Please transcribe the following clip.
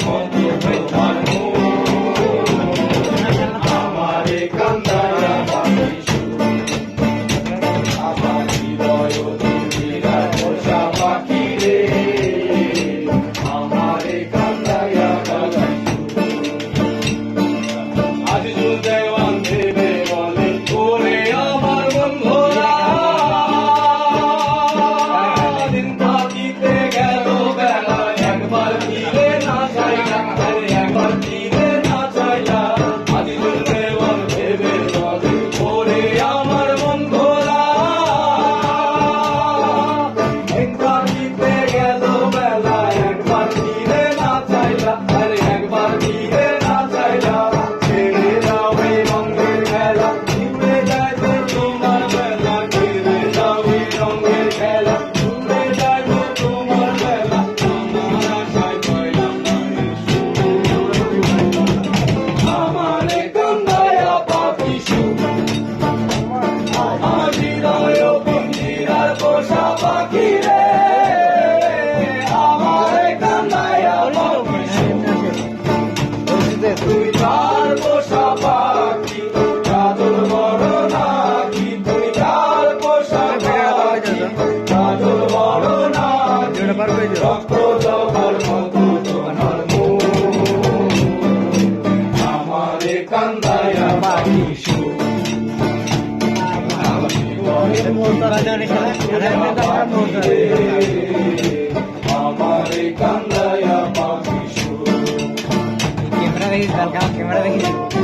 মতো তোমার আমারে কান্দায়া পাখি সুর আমার হৃদয় পিঞ্জিরার পোষা পাখি রে আমারে কান্দায়া পাখি আজ দেওয়ান দেবে বলে ওরে আমার বন্ধুরা দিন থাকিতে গেল বেলা একবার ফিরে না চাইলা একবার ফিরে না চাইলা আজ দেওয়ান দেবে বলে ওরে আমার বন্ধুরা দিন থাকিতে গেল বেলা একবার ফিরে না চাইলা একবার ফিরে না চাইলা ছেড়ে দাও এই রঙের খেলা ছুটে যায় তো তোমার বেলা ছেড়ে দাও এই রঙের খেলা ছুটে যায় তো তোমার বেলা আমার আশায় পাইলাম না আমারে কান্দায়া পাখি সুর আমার হৃদয় পিঞ্জিরার পোষা পাখি রে আমারে কান্দায়া পাখি সুর তুই তার পোষা পাখি চাদর বড় নাকি তুই তার পোষা পাখি চাদর বড় নাকি রক্ত জবার মতো তোমার আমারে কান্দায়া পাখি সুর আমারে কান্দায়া পাখি সুর कैमरा देखिए